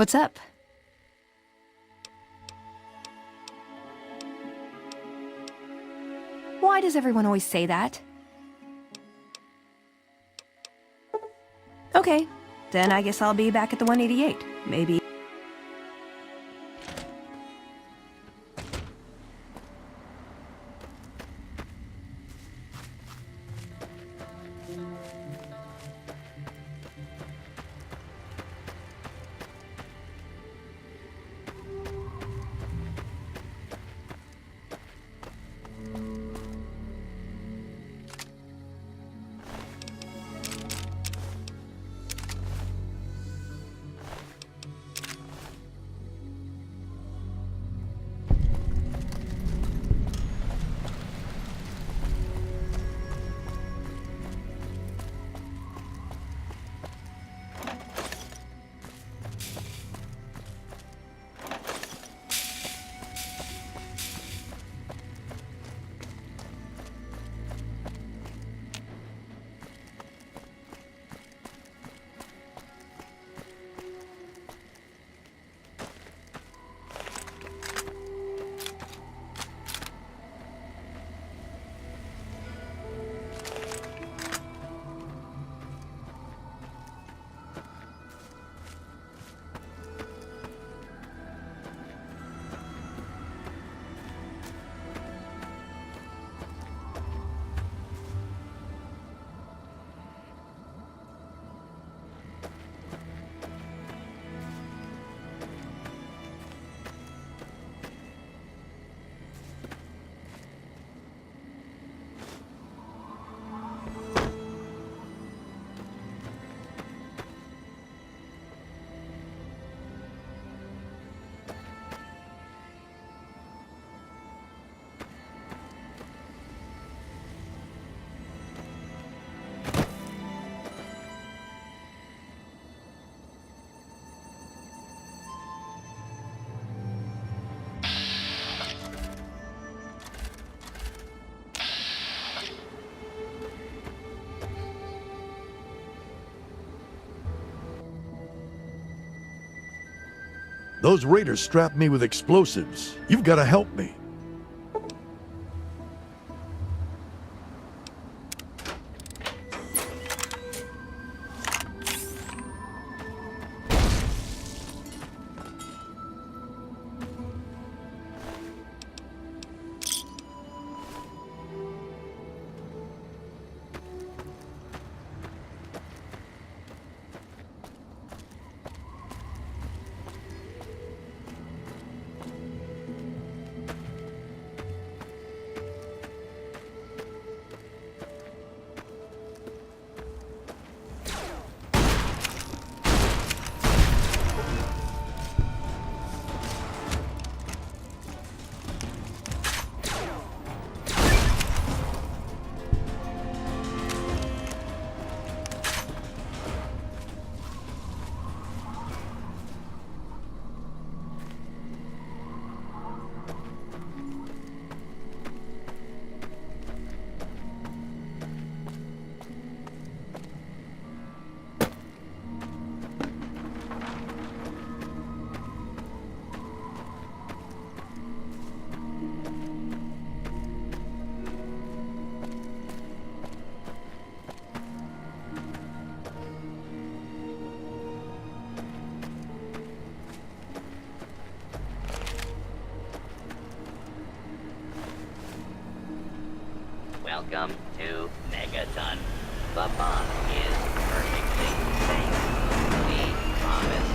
What's up? Why does everyone always say that? Okay, then I guess I'll be back at the 188. Maybe. Those raiders strapped me with explosives. You've got to help me. Welcome to Megaton. The bomb is perfectly safe. We promise.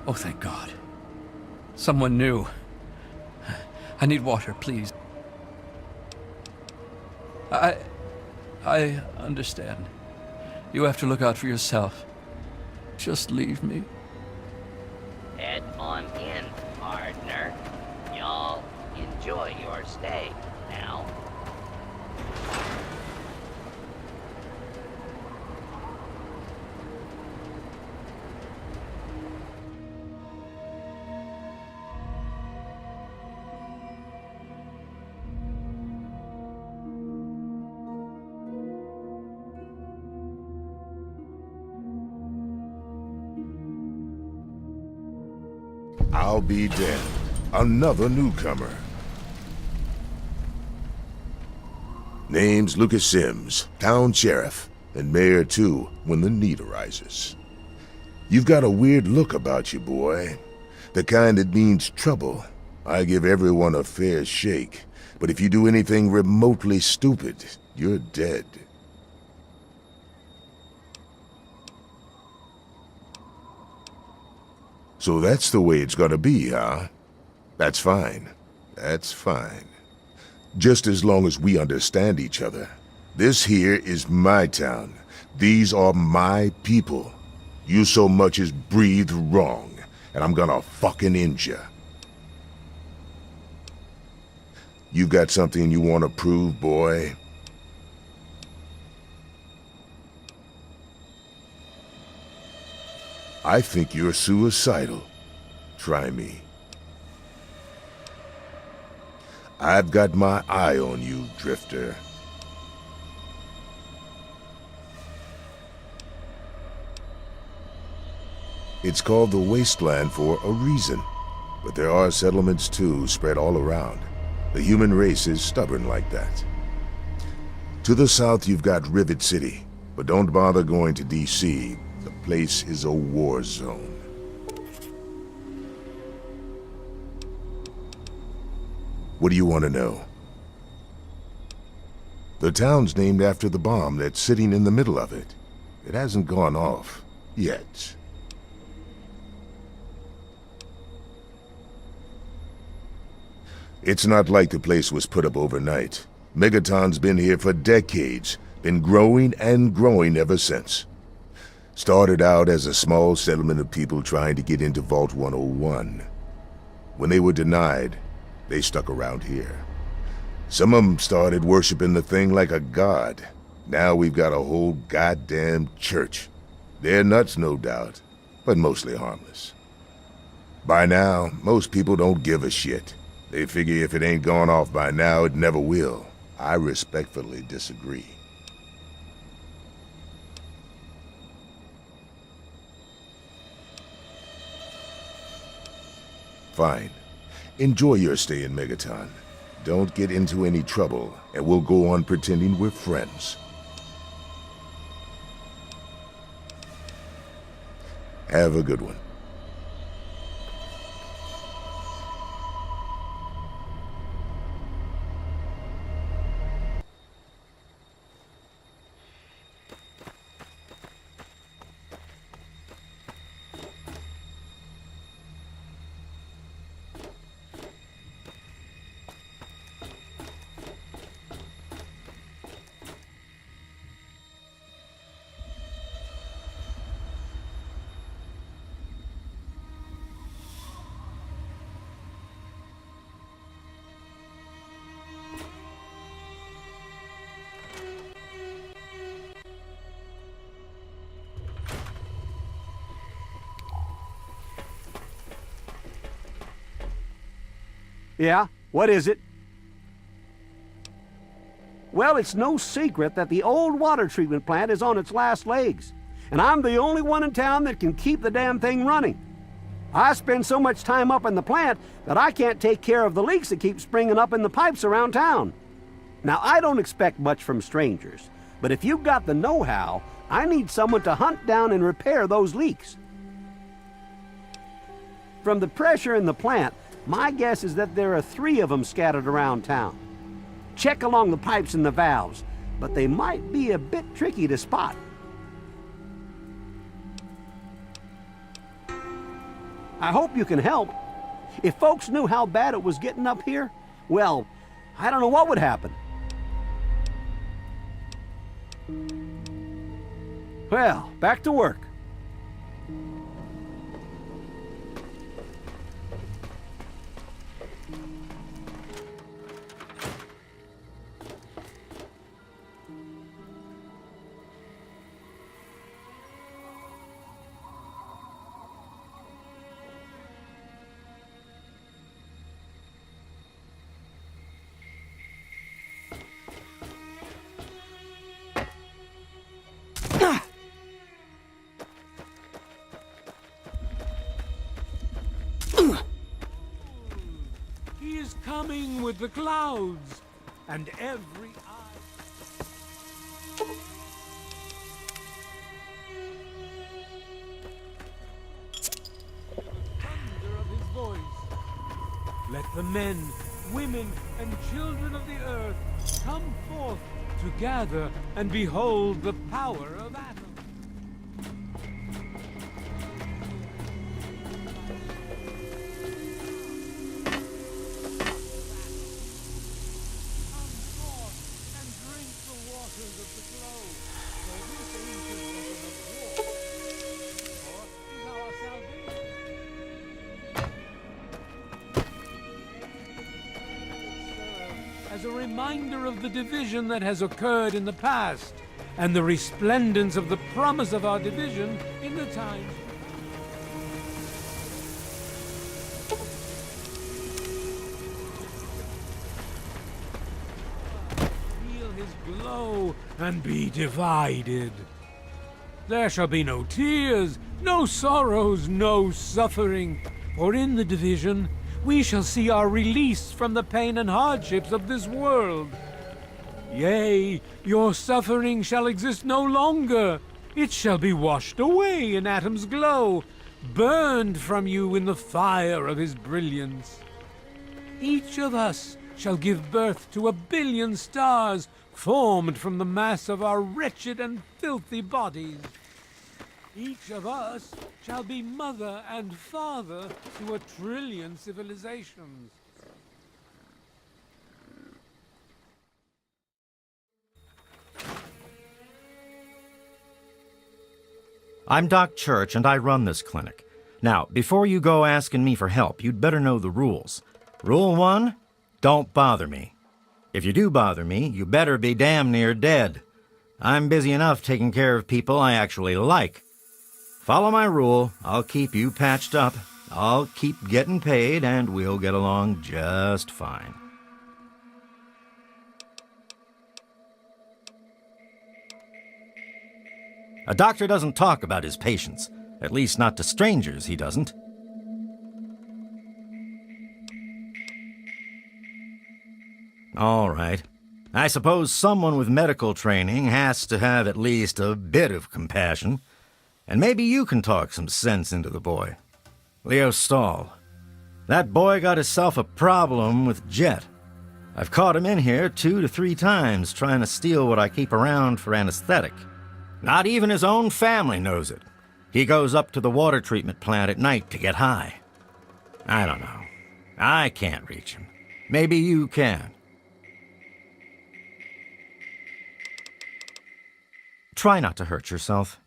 Oh, thank God. Someone new. I need water, please. I understand. You have to look out for yourself. Just leave me. Head on in, partner. Y'all enjoy your stay now. I'll be damned. Another newcomer. Name's Lucas Sims, town sheriff, and mayor too, when the need arises. You've got a weird look about you, boy. The kind that means trouble. I give everyone a fair shake, but if you do anything remotely stupid, you're dead. So that's the way it's gonna be, huh? That's fine. That's fine. Just as long as we understand each other. This here is my town. These are my people. You so much as breathe wrong, and I'm gonna fucking end ya. You got something you want to prove, boy? I think you're suicidal. Try me. I've got my eye on you, Drifter. It's called the Wasteland for a reason, but there are settlements too spread all around. The human race is stubborn like that. To the south you've got Rivet City, but don't bother going to DC. The place is a war zone. What do you want to know? The town's named after the bomb that's sitting in the middle of it. It hasn't gone off yet. It's not like the place was put up overnight. Megaton's been here for decades, been growing and growing ever since. Started out as a small settlement of people trying to get into Vault 101. When they were denied, they stuck around here. Some of them started worshiping the thing like a god. Now we've got a whole goddamn church. They're nuts, no doubt, but mostly harmless. By now, most people don't give a shit. They figure if it ain't gone off by now, it never will. I respectfully disagree. Fine. Enjoy your stay in Megaton. Don't get into any trouble, and we'll go on pretending we're friends. Have a good one. Yeah? What is it? Well, it's no secret that the old water treatment plant is on its last legs, and I'm the only one in town that can keep the damn thing running. I spend so much time up in the plant that I can't take care of the leaks that keep springing up in the pipes around town. Now, I don't expect much from strangers, but if you've got the know-how, I need someone to hunt down and repair those leaks. From the pressure in the plant, my guess is that there are 3 of them scattered around town. Check along the pipes and the valves, but they might be a bit tricky to spot. I hope you can help. If folks knew how bad it was getting up here, well, I don't know what would happen. Well, back to work. coming with the clouds, and every eye... thunder of his voice. Let the men, women, and children of the earth come forth to gather and behold the power of Atom. As a reminder of the division that has occurred in the past, and the resplendence of the promise of our division in the times. Feel his glow and be divided. There shall be no tears, no sorrows, no suffering, for in the division we shall see our release from the pain and hardships of this world. Yea, your suffering shall exist no longer. It shall be washed away in Atom's glow, burned from you in the fire of his brilliance. Each of us shall give birth to 1 billion stars formed from the mass of our wretched and filthy bodies. Each of us shall be mother and father to 1 trillion civilizations. I'm Doc Church, and I run this clinic. Now, before you go asking me for help, you'd better know the rules. Rule 1, don't bother me. If you do bother me, you better be damn near dead. I'm busy enough taking care of people I actually like. Follow my rule, I'll keep you patched up, I'll keep getting paid, and we'll get along just fine. A doctor doesn't talk about his patients. At least not to strangers, he doesn't. All right. I suppose someone with medical training has to have at least a bit of compassion. And maybe you can talk some sense into the boy. Leo Stahl. That boy got himself a problem with Jet. I've caught him in here 2 to 3 times trying to steal what I keep around for anesthetic. Not even his own family knows it. He goes up to the water treatment plant at night to get high. I don't know. I can't reach him. Maybe you can. Try not to hurt yourself.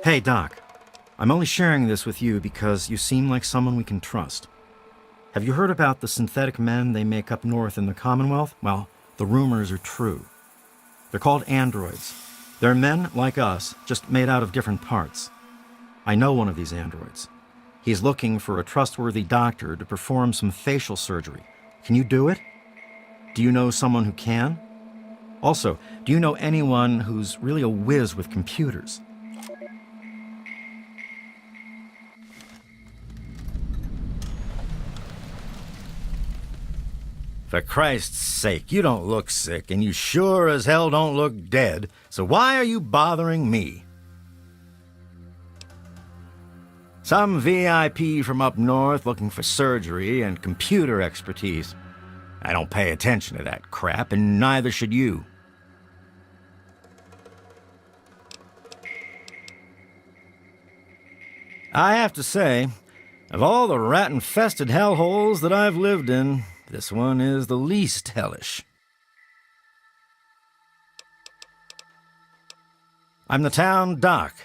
Hey, Doc. I'm only sharing this with you because you seem like someone we can trust. Have you heard about the synthetic men they make up north in the Commonwealth? Well, the rumors are true. They're called androids. They're men like us, just made out of different parts. I know one of these androids. He's looking for a trustworthy doctor to perform some facial surgery. Can you do it? Do you know someone who can? Also, do you know anyone who's really a whiz with computers? For Christ's sake, you don't look sick, and you sure as hell don't look dead, so why are you bothering me? Some VIP from up north looking for surgery and computer expertise. I don't pay attention to that crap, and neither should you. I have to say, of all the rat-infested hellholes that I've lived in, this one is the least hellish. I'm the town doc.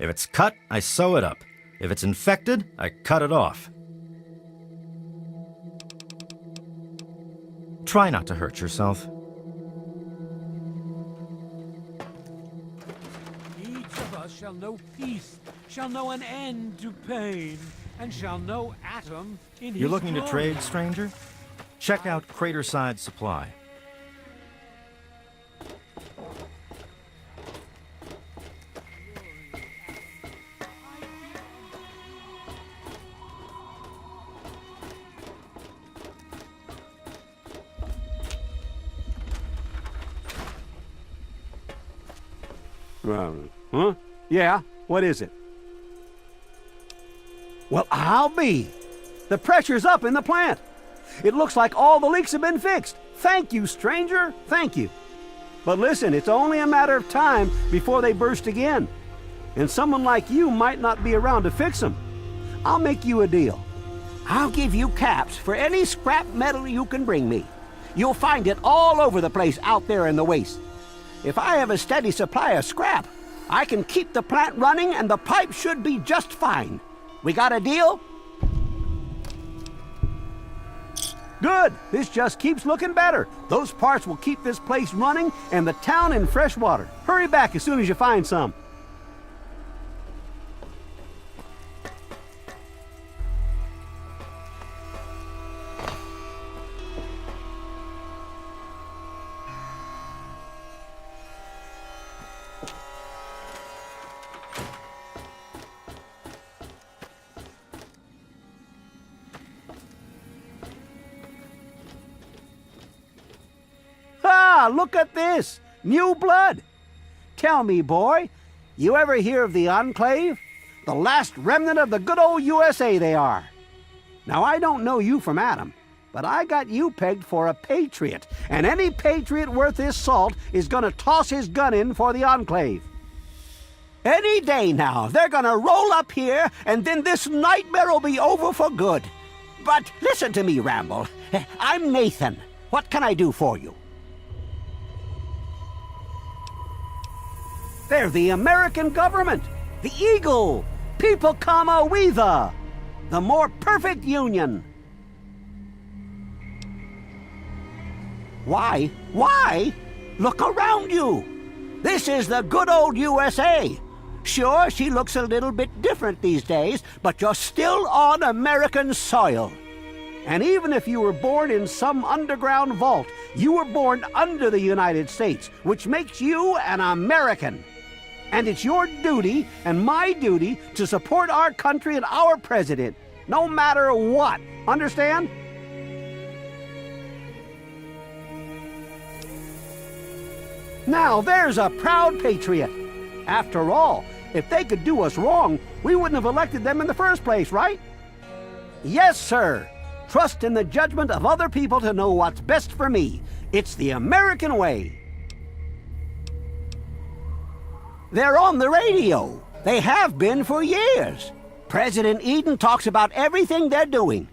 If it's cut, I sew it up. If it's infected, I cut it off. Try not to hurt yourself. Each of us shall know peace, shall know an end to pain, and shall know Atom in his You're looking to glory. trade, stranger? Check out Craterside Supply. Huh? Yeah? What is it? Well, I'll be. The pressure's up in the plant. It looks like all the leaks have been fixed. Thank you, stranger. Thank you. But listen, it's only a matter of time before they burst again. And someone like you might not be around to fix them. I'll make you a deal. I'll give you caps for any scrap metal you can bring me. You'll find it all over the place out there in the waste. If I have a steady supply of scrap, I can keep the plant running and the pipe should be just fine. We got a deal? Good. This just keeps looking better. Those parts will keep this place running and the town in fresh water. Hurry back as soon as you find some. Ah, look at this! New blood! Tell me, boy, you ever hear of the Enclave? The last remnant of the good old USA they are. Now, I don't know you from Adam, but I got you pegged for a patriot, and any patriot worth his salt is gonna toss his gun in for the Enclave. Any day now, they're gonna roll up here, and then this nightmare will be over for good. But listen to me, Ramble. I'm Nathan. What can I do for you? They're the American government, the Eagle, People Comma Weather, the more perfect union. Why? Why? Look around you. This is the good old USA. Sure, she looks a little bit different these days, but you're still on American soil. And even if you were born in some underground vault, you were born under the United States, which makes you an American. And it's your duty and my duty to support our country and our president, no matter what. Understand? Now there's a proud patriot. After all, if they could do us wrong, we wouldn't have elected them in the first place, right? Yes, sir. Trust in the judgment of other people to know what's best for me. It's the American way. They're on the radio. They have been for years. President Eden talks about everything they're doing.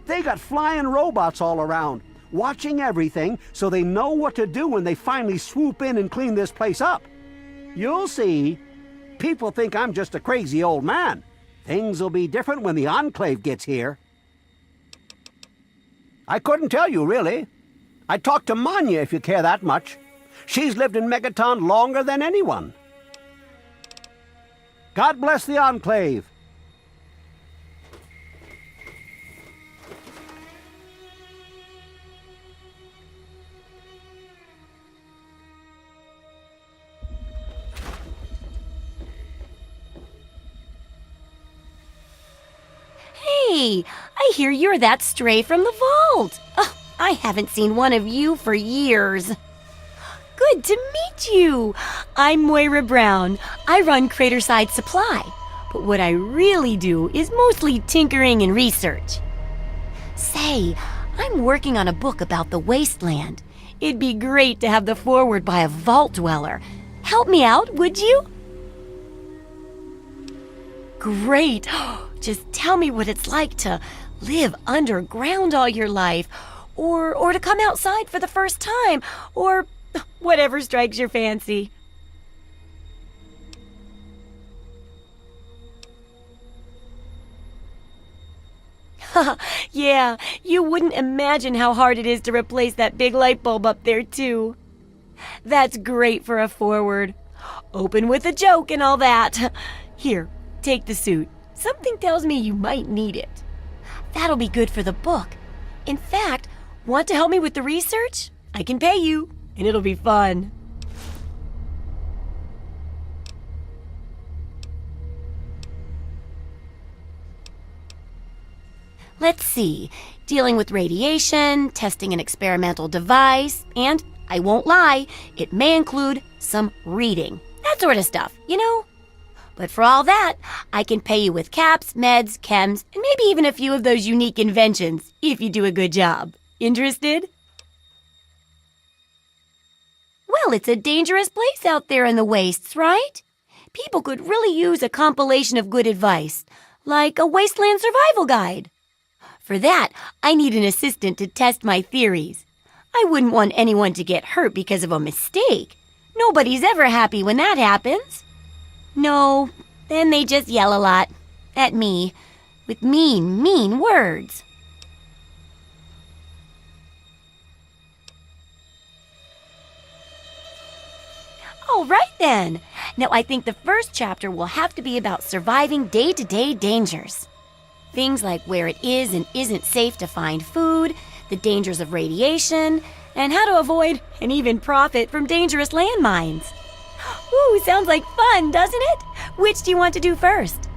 They got flying robots all around, watching everything so they know what to do when they finally swoop in and clean this place up. You'll see. People think I'm just a crazy old man. Things will be different when the Enclave gets here. I couldn't tell you, really. I'd talk to Manya if you care that much. She's lived in Megaton longer than anyone. God bless the Enclave. Hey, I hear you're that stray from the vault. Oh, I haven't seen one of you for years. Good to meet you. I'm Moira Brown. I run Craterside Supply, but what I really do is mostly tinkering and research. Say, I'm working on a book about the wasteland. It'd be great to have the foreword by a vault dweller. Help me out, would you? Great! Just tell me what it's like to live underground all your life, or to come outside for the first time, or whatever strikes your fancy. Yeah, you wouldn't imagine how hard it is to replace that big light bulb up there, too. That's great for a forward. Open with a joke and all that. Here, take the suit. Something tells me you might need it. That'll be good for the book. In fact, want to help me with the research? I can pay you, and it'll be fun. Let's see. Dealing with radiation, testing an experimental device, and, I won't lie, it may include some reading. That sort of stuff, you know? But for all that, I can pay you with caps, meds, chems, and maybe even a few of those unique inventions, if you do a good job. Interested? Well, it's a dangerous place out there in the wastes, right? People could really use a compilation of good advice, like a wasteland survival guide. For that, I need an assistant to test my theories. I wouldn't want anyone to get hurt because of a mistake. Nobody's ever happy when that happens. No, then they just yell a lot. At me. With mean, mean words. All right then. Now I think the first chapter will have to be about surviving day-to-day dangers. Things like where it is and isn't safe to find food, the dangers of radiation, and how to avoid and even profit from dangerous landmines. Ooh, sounds like fun, doesn't it? Which do you want to do first?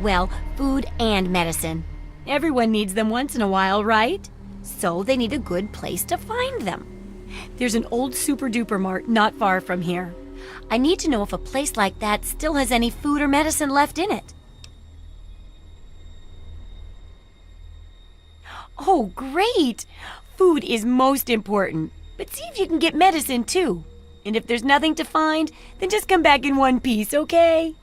Well, food and medicine. Everyone needs them once in a while, right? So they need a good place to find them. There's an old super-duper mart not far from here. I need to know if a place like that still has any food or medicine left in it. Oh, great! Food is most important, but see if you can get medicine too. And if there's nothing to find, then just come back in one piece, okay?